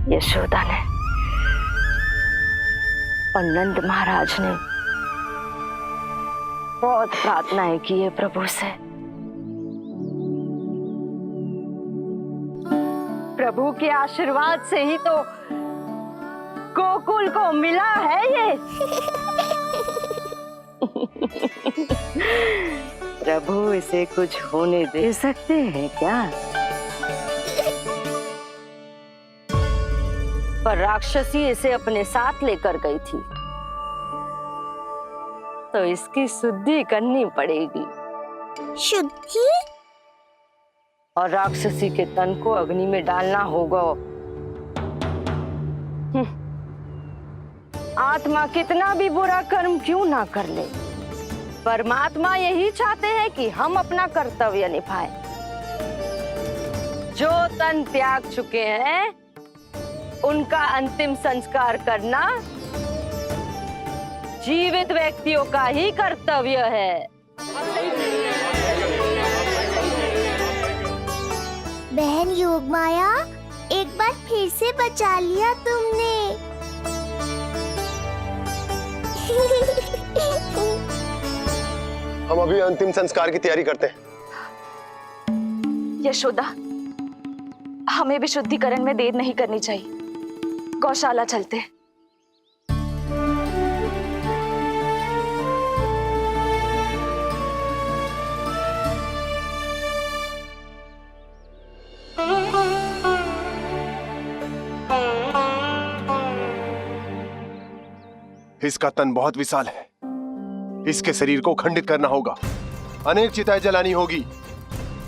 यशोदा ने और नंद महाराज ने बहुत प्रार्थनाएं की है प्रभु से। प्रभु के आशीर्वाद से ही तो गोकुल को मिला है ये। प्रभु इसे कुछ होने दे सकते हैं क्या? पर राक्षसी इसे अपने साथ लेकर गई थी, तो इसकी शुद्धि करनी पड़ेगी। शुद्धि? और राक्षसी के तन को अग्नि में डालना होगा। आत्मा कितना भी बुरा कर्म क्यों ना कर ले, परमात्मा यही चाहते हैं कि हम अपना कर्तव्य निभाएं। जो तन त्याग चुके हैं उनका अंतिम संस्कार करना जीवित व्यक्तियों का ही कर्तव्य है। बहन योगमाया, एक बार फिर से बचा लिया तुमने। हम अभी अंतिम संस्कार की तैयारी करते हैं। यशोदा, हमें भी शुद्धिकरण में देर नहीं करनी चाहिए। गौशाला चलते हैं। इसका तन बहुत विशाल है, इसके शरीर को खंडित करना होगा, अनेक चिताएं जलानी होगी।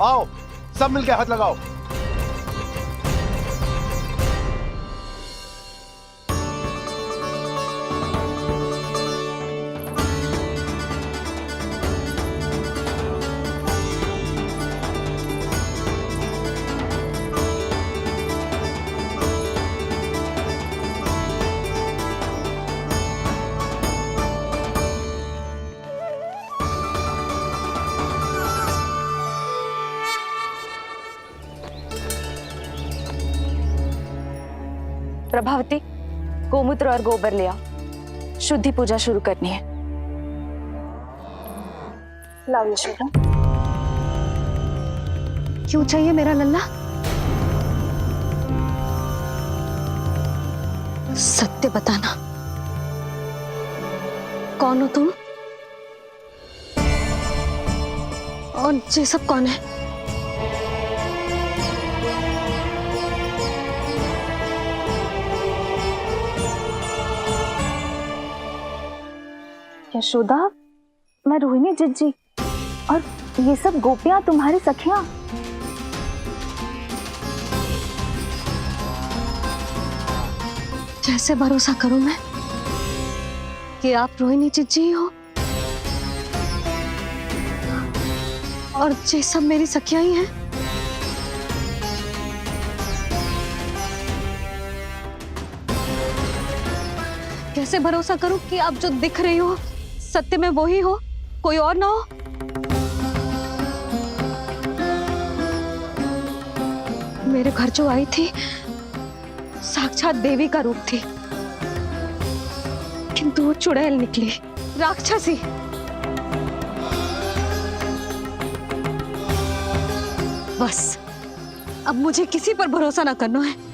आओ सब मिलकर हाथ लगाओ। प्रभावती, गोमूत्र और गोबर ले आओ। शुद्धि पूजा शुरू करनी है। लाओ यशोदा। क्यों चाहिए मेरा लल्ला? सत्य बताना, कौन हो तुम और ये सब कौन है? यशोदा, मैं रोहिणी जिज्जी और ये सब गोपियां तुम्हारी सखियां। कैसे भरोसा करूं मैं कि आप रोहिणी जिज्जी ही हो और ये सब मेरी सखियां ही हैं। कैसे भरोसा करूं कि आप जो दिख रही हो सत्य में वो ही हो, कोई और ना हो? मेरे घर जो आई थी साक्षात देवी का रूप थी, किंतु वो चुड़ैल निकली, राक्षसी। बस अब मुझे किसी पर भरोसा ना करना है।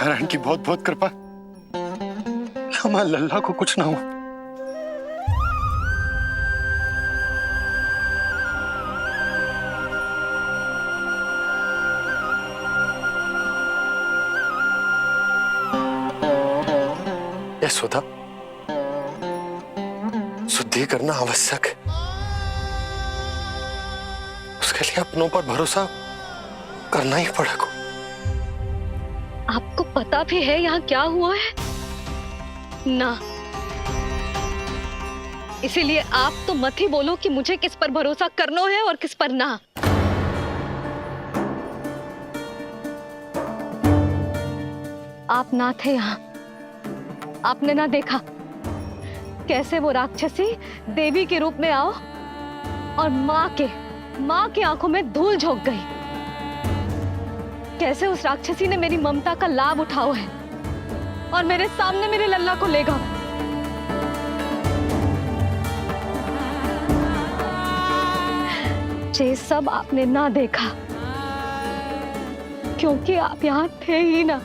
नारायण की बहुत बहुत कृपा कि हमारे लल्ला को कुछ ना हो। यशोदा, शुद्धि करना आवश्यक है। के लिए अपनों पर भरोसा करना ही पड़ेगा। आपको पता भी है यहाँ क्या हुआ है ना, इसीलिए आप तो मत ही बोलो कि मुझे किस पर भरोसा करना है और किस पर ना। आप ना थे यहाँ, आपने ना देखा कैसे वो राक्षसी देवी के रूप में आओ और माँ के आंखों में धूल झोंक गई। कैसे उस राक्षसी ने मेरी ममता का लाभ उठाओ है और मेरे सामने मेरे लल्ला को ले गया। ये सब आपने ना देखा क्योंकि आप यहाँ थे ही ना।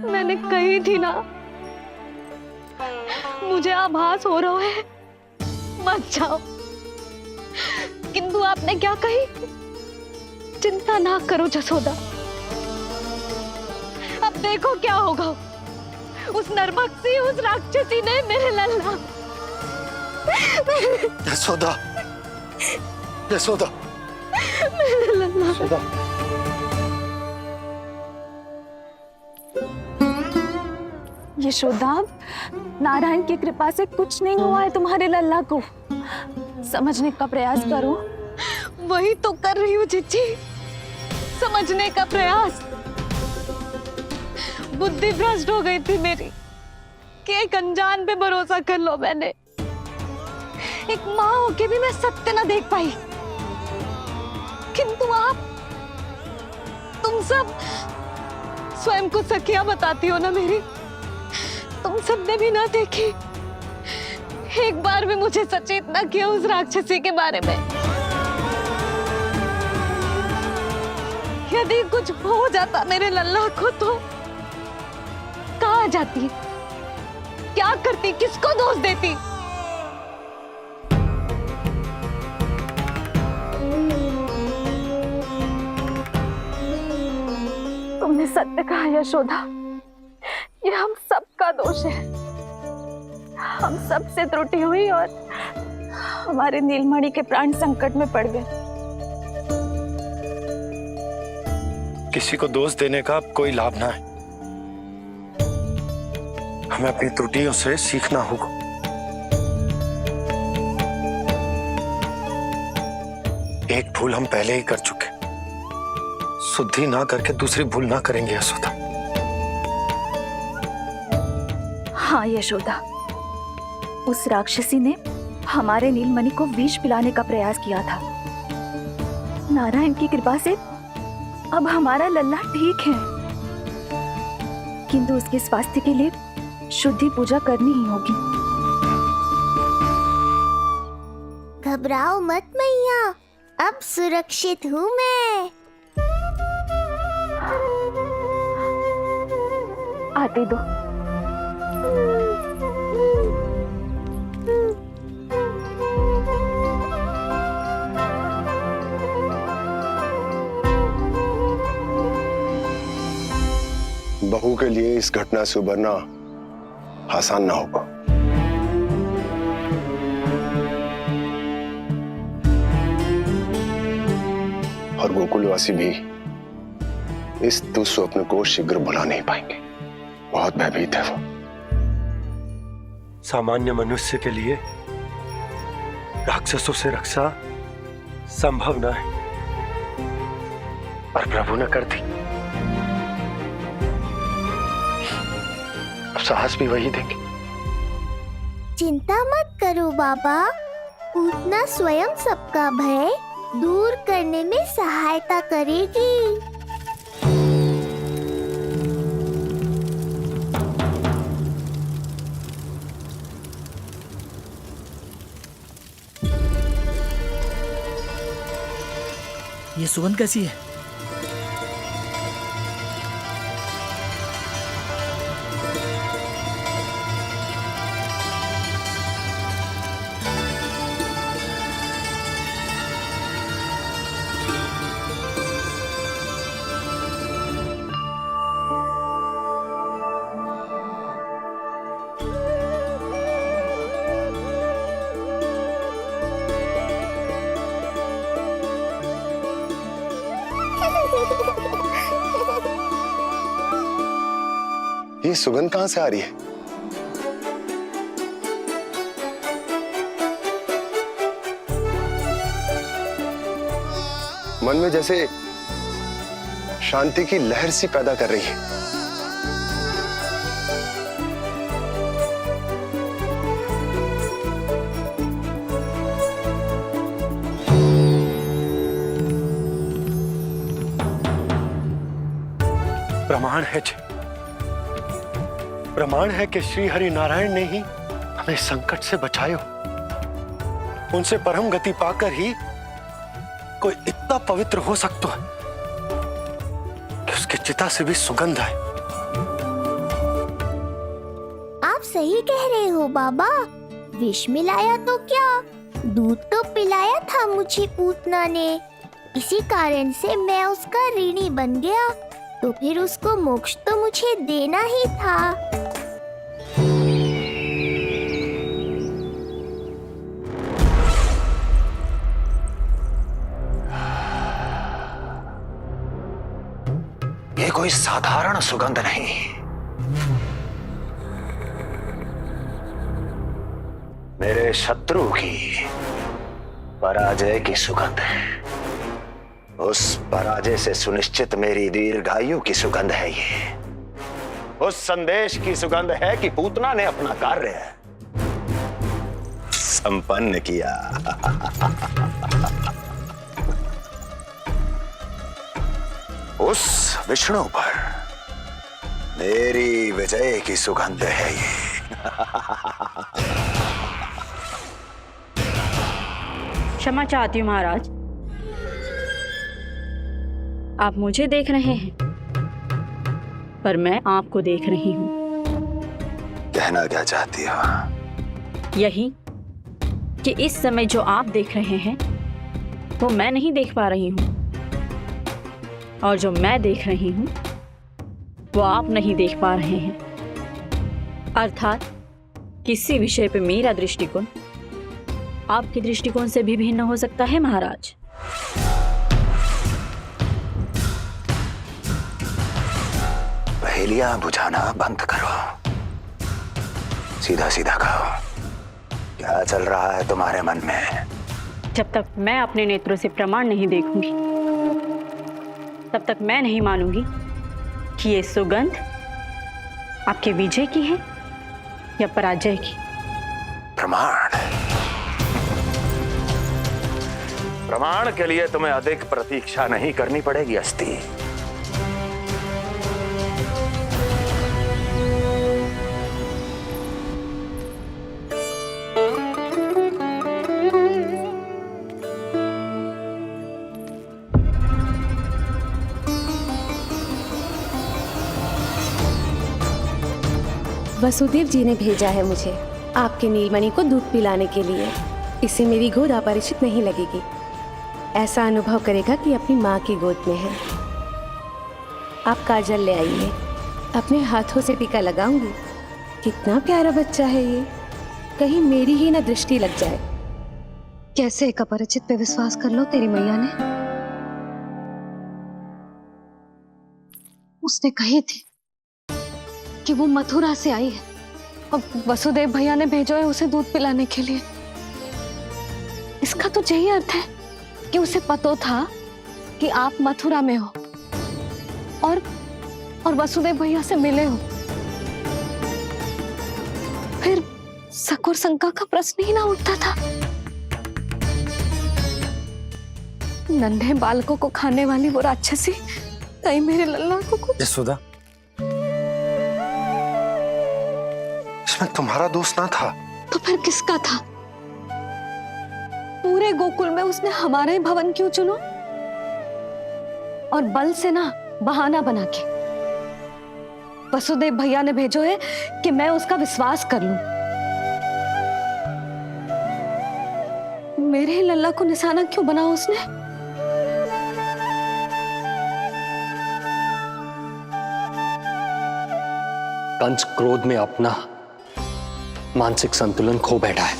मैंने कही थी ना, मुझे आभास हो रहा है मत जाओ, किंतु आपने क्या कही? चिंता ना करो जसोदा, अब देखो क्या होगा। उस नरभक्षी, उस राक्षसी ने मेरे लल्ला। यशोदा, यशोदा, मेरे लल्ला। यशोदा। यशोदा, नारायण की कृपा से कुछ नहीं हुआ है तुम्हारे लल्ला को। समझने का प्रयास करो। वही तो कर रही हूँ चिच्ची, समझने का प्रयास। बुद्धि भ्रष्ट हो गई थी मेरी कि एक अनजान पे भरोसा कर लो मैंने। एक माँ होके भी मैं सत्य ना देख पाई, किंतु आप, तुम सब स्वयं को सखिया बताती हो ना मेरी, तुम सबने भी ना देखी, एक बार भी मुझे सचेत ना किया उस राक्षसी के बारे में। यदि कुछ हो जाता मेरे लल्ला को तो कहाँ जाती, क्या करती, किसको दोष देती? तुमने सत्य कहा यशोदा, ये हम सबका दोष है। हम सबसे त्रुटि हुई और हमारे नीलमणि के प्राण संकट में पड़ गए। किसी को दोष देने का अब कोई लाभ ना है। हमें अपनी त्रुटियों से सीखना होगा। एक भूल हम पहले ही कर चुके, शुद्धि ना करके दूसरी भूल ना करेंगे यशोदा। हाँ यशोदा, उस राक्षसी ने हमारे नीलमणि को विष पिलाने का प्रयास किया था। नारायण की कृपा से अब हमारा लल्ला ठीक है, किंतु उसके स्वास्थ्य के लिए शुद्धि पूजा करनी ही होगी। घबराओ मत मैया, अब सुरक्षित हूँ मैं। आते दो। बहू के लिए इस घटना से उबरना आसान ना होगा। और गोकुलवासी भी इस दुस्वप्न को शीघ्र भुला नहीं पाएंगे। बहुत भयभीत है वो। सामान्य मनुष्य के लिए राक्षसों से रक्षा संभव न है, पर प्रभु ने कर दी। अब साहस भी वही देंगे। चिंता मत करो बाबा, पूतना स्वयं सबका भय दूर करने में सहायता करेगी। ये सुगंध कैसी है? ये सुगंध कहां से आ रही है? मन में जैसे शांति की लहर सी पैदा कर रही है। प्रमाण है कि श्री हरि नारायण ने ही हमें संकट से बचाए हो। उनसे परम गति पाकर ही कोई इतना पवित्र हो सकता है कि उसकी चिता से भी सुगंध आए। आप सही कह रहे हो बाबा। विष मिलाया तो क्या, दूध तो पिलाया था मुझे पूतना ने। इसी कारण से मैं उसका ऋणी बन गया, तो फिर उसको मोक्ष तो मुझे देना ही था। ये कोई साधारण सुगंध नहीं, मेरे शत्रु की पराजय की सुगंध है। उस पराजय से सुनिश्चित मेरी दीर्घायु की सुगंध है ये। उस संदेश की सुगंध है कि पूतना ने अपना कार्य संपन्न किया। उस विष्णु पर मेरी विजय की सुगंध है ये। क्षमा चाहती हूँ महाराज, आप मुझे देख रहे हैं पर मैं आपको देख रही हूँ। कहना क्या चाहती हो? यही कि इस समय जो आप देख रहे हैं वो मैं नहीं देख पा रही हूँ, और जो मैं देख रही हूँ वो आप नहीं देख पा रहे हैं। अर्थात किसी विषय पे मेरा दृष्टिकोण आपके दृष्टिकोण से भी भिन्न हो सकता है महाराज। पहेलियां बुझाना बंद करो, सीधा सीधा कहो, क्या चल रहा है तुम्हारे मन में? जब तक मैं अपने नेत्रों से प्रमाण नहीं देखूंगी तब तक मैं नहीं मानूंगी कि ये सुगंध आपके विजय की है या पराजय की। प्रमाण के लिए तुम्हें अधिक प्रतीक्षा नहीं करनी पड़ेगी अस्ति। वसुदेव जी ने भेजा है मुझे आपके नीलमणि को दूध पिलाने के लिए। इससे मेरी गोद अपरिचित नहीं लगेगी, ऐसा अनुभव करेगा कि अपनी माँ की गोद में है। आप काजल ले आइए, अपने हाथों से टीका लगाऊंगी। कितना प्यारा बच्चा है ये, कहीं मेरी ही ना दृष्टि लग जाए। कैसे एक अपरिचित पे विश्वास कर लो तेरी मैया ने? उसने कही थी कि वो मथुरा से आई है और वसुदेव भैया ने भेजा है उसे दूध पिलाने के लिए। इसका तो यही अर्थ है कि उसे पता था कि आप मथुरा में हो और वसुदेव भैया से मिले हो। फिर शक और शंका का प्रश्न ही ना उठता था। नन्हे बालकों को खाने वाली वो राक्षसी कहीं मेरे लल्ला को कुछ। यशोदा, इसमें तुम्हारा दोष ना था। तो फिर किसका था? पूरे गोकुल में उसने हमारा ही भवन क्यों चुनो? और बल से ना बहाना बना के वसुदेव भैया ने भेजो है कि मैं उसका विश्वास कर लूं। मेरे ही लल्ला को निशाना क्यों बनाया उसने? कंस क्रोध में अपना मानसिक संतुलन खो बैठा है।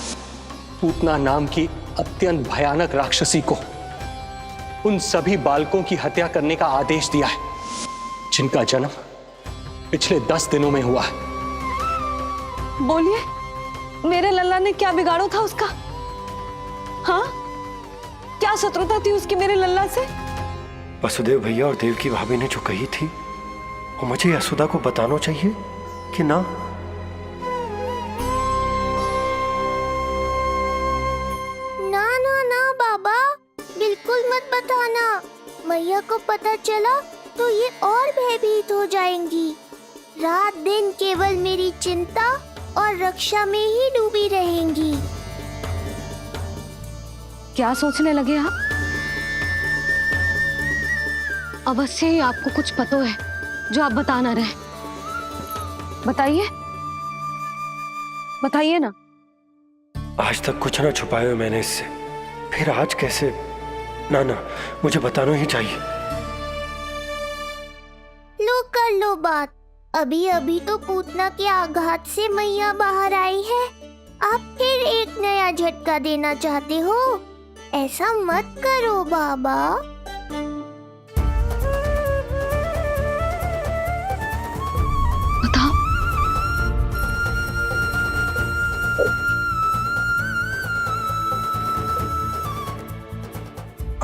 पूतना नाम की अत्यंत भयानक राक्षसी को उन सभी बालकों की हत्या करने का आदेश दिया है जिनका जन्म पिछले 10 दिनों में हुआ है। बोलिए, मेरे लल्ला ने क्या बिगाड़ो था उसका? हाँ, क्या शत्रुता थी उसकी मेरे लल्ला से? वसुदेव भैया और देवकी भाभी ने जो कही थी वो मुझे यशोदा को बताना चाहिए कि ना? ना ना ना बाबा, बिल्कुल मत बताना। मैया को पता चला तो ये और भयभीत हो जाएंगी। रात दिन केवल मेरी चिंता और रक्षा में ही डूबी रहेंगी। क्या सोचने लगे आप? अवश्य ही आपको कुछ पता है जो आप बता ना रहे। बताइए, बताइए ना। आज तक कुछ ना छुपाया मैंने इससे, फिर आज कैसे? ना ना, मुझे बताना ही चाहिए। लो कर लो बात। अभी अभी तो पूतना के आघात से मैया बाहर आई है, आप फिर एक नया झटका देना चाहते हो? ऐसा मत करो बाबा। बताओ।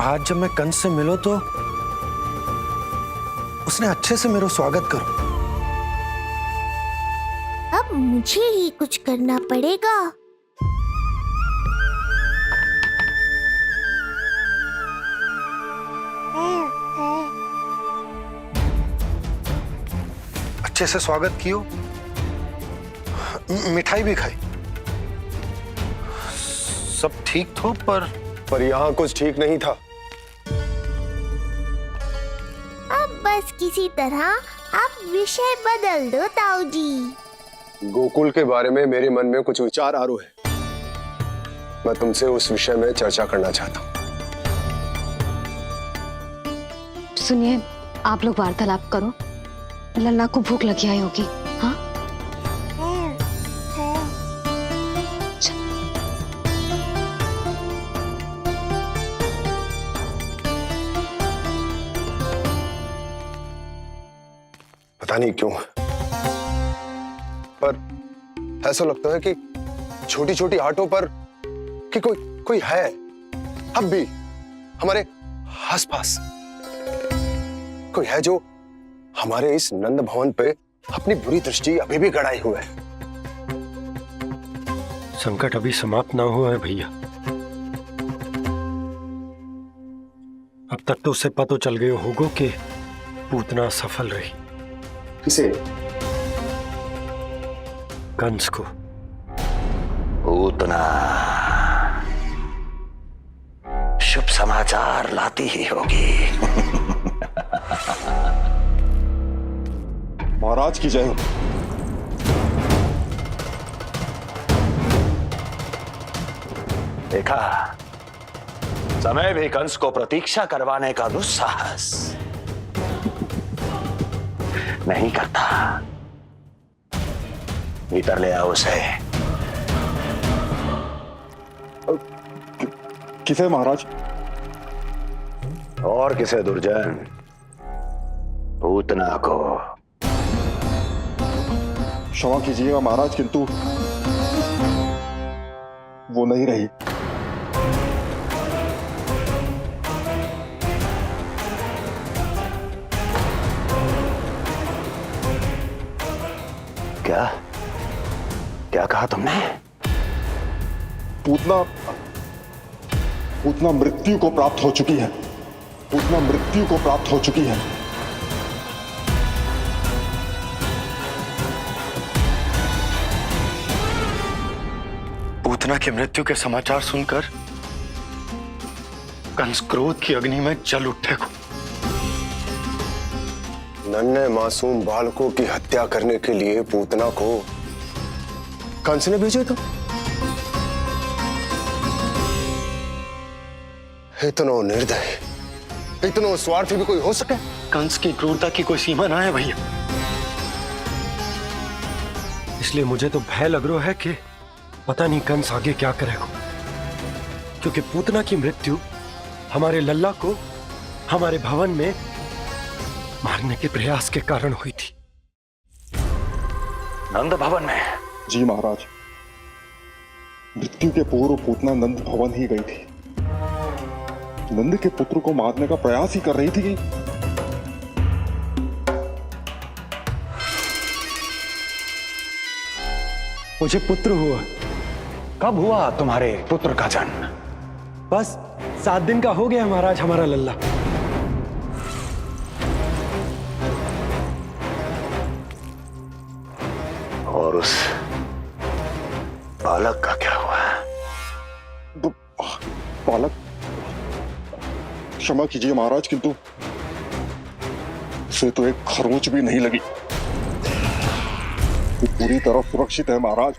आज जब मैं कंस से मिलो तो उसने अच्छे से मेरा स्वागत करो। अब मुझे ही कुछ करना पड़ेगा। अच्छे से स्वागत कियो, मिठाई भी खाई, सब ठीक तो, पर यहाँ कुछ ठीक नहीं था। अब बस किसी तरह आप विषय बदल दो ताऊ जी। गोकुल के बारे में मेरे मन में कुछ विचार आ रहे हैं। मैं तुमसे उस विषय में चर्चा करना चाहता हूँ। सुनिए, आप लोग वार्तालाप करो। लल्ला को भूख लगी आई होगी। हाँ, पता नहीं क्यों, पर ऐसा लगता है कि छोटी छोटी आटों पर कि कोई है अब भी हमारे आसपास। कोई है जो हमारे इस नंद भवन पे अपनी बुरी दृष्टि अभी भी गड़ाए हुए है। संकट अभी समाप्त ना हुआ है भैया। अब तक तो उससे पता चल गया होगा कि पूतना सफल रही। किसे? कंस को। पूतना शुभ समाचार लाती ही होगी। महाराज की जय हो। देखा, समय भी कंस को प्रतीक्षा करवाने का दुस्साहस नहीं करता। भीतर ले आओ उसे। किसे महाराज? और किसे दुर्जन? पूतना को। क्षमा कीजिएगा महाराज, किंतु वो नहीं रही। क्या क्या कहा तुमने? पूतना मृत्यु को प्राप्त हो चुकी है। पूतना मृत्यु को प्राप्त हो चुकी है। पूतना की मृत्यु के समाचार सुनकर कंस क्रोध की अग्नि में जल उठे को। नन्हे मासूम बालकों की हत्या करने के लिए पूतना को कंस ने भेजे। तो इतना निर्दय, इतना स्वार्थी भी कोई हो सके? कंस की क्रूरता की कोई सीमा ना है भैया। इसलिए मुझे तो भय लग रहा है कि पता नहीं कंस आगे क्या करेगा, क्योंकि पूतना की मृत्यु हमारे लल्ला को हमारे भवन में मारने के प्रयास के कारण हुई थी। नंद भवन में? जी महाराज, मृत्यु के पूर्व पूतना नंद भवन ही गई थी। नंद के पुत्र को मारने का प्रयास ही कर रही थी। मुझे पुत्र हुआ। कब हुआ तुम्हारे पुत्र का जन्म? बस 7 दिन का हो गया महाराज हमारा लल्ला। और उस बालक का क्या हुआ? बालक, क्षमा कीजिए महाराज, किंतु उसे तो एक खरोंच भी नहीं लगी। वो पूरी तरह सुरक्षित है महाराज।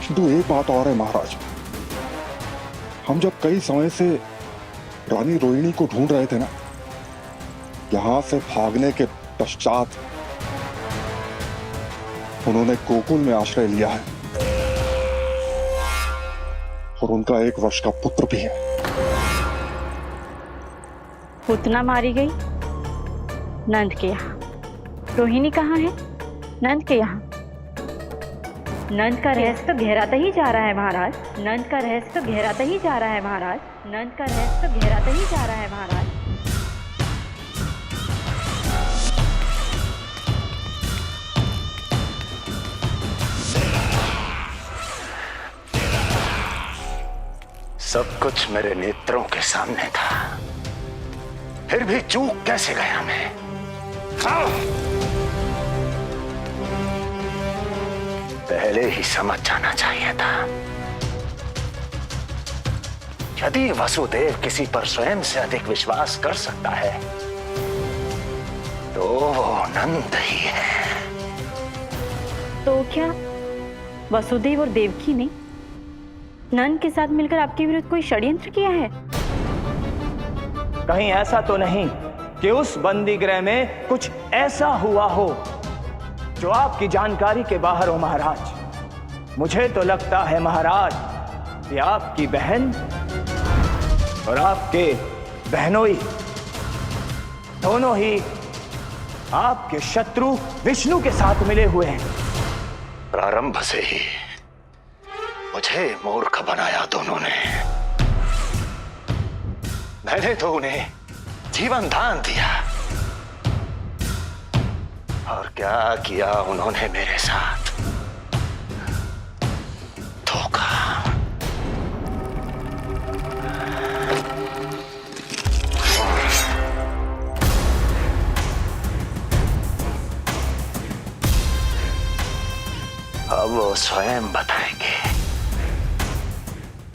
किंतु एक बात और है महाराज, हम जब कई समय से रानी रोहिणी को ढूंढ रहे थे ना, यहां से भागने के पश्चात उन्होंने गोकुल में आश्रय लिया है और उनका 1 वर्ष का पुत्र भी है। पूतना मारी गई नंद के यहाँ। रोहिणी कहाँ है? नंद के यहाँ। नंद का रहस्य तो गहराता ही जा रहा है महाराज। नंद का रहस्य तो गहराता ही जा रहा है महाराज। नंद का रहस्य तो गहराता ही जा रहा है महाराज। सब कुछ मेरे नेत्रों के सामने था, फिर भी चूक कैसे गया मैं? पहले ही समझ जाना चाहिए था। यदि वसुदेव किसी पर स्वयं से अधिक विश्वास कर सकता है तो वो नंद ही है। तो क्या वसुदेव और देवकी ने नंद के साथ मिलकर आपके विरुद्ध कोई षड्यंत्र किया है? कहीं ऐसा तो नहीं कि उस बंदी गृह में कुछ ऐसा हुआ हो जो आपकी जानकारी के बाहर हो महाराज। मुझे तो लगता है महाराज कि आपकी बहन और आपके बहनोई दोनों ही आपके शत्रु विष्णु के साथ मिले हुए हैं। प्रारंभ से ही मुझे मूर्ख बनाया दोनों ने। मैंने तो उन्हें जीवन दान दिया, और क्या किया उन्होंने मेरे साथ? धोखा। अब वो स्वयं बताएंगे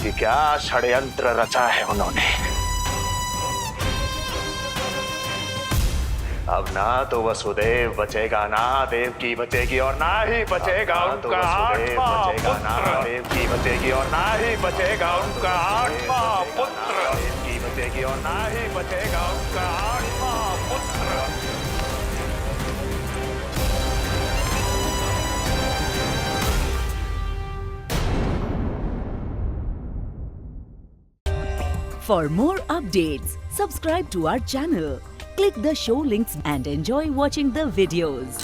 कि क्या षड्यंत्र रचा है उन्होंने। अब ना तो वसुदेव बचेगा, ना देवकी बचेगी, और ना ही बचेगा उनका आठवां पुत्र। ना देवकी बचेगी और ना ही बचेगा उनका आठवां पुत्र। देवकी बचेगी और ना ही बचेगा उनका आठवां पुत्र। For more updates, subscribe to our channel, click the show links and enjoy watching the videos.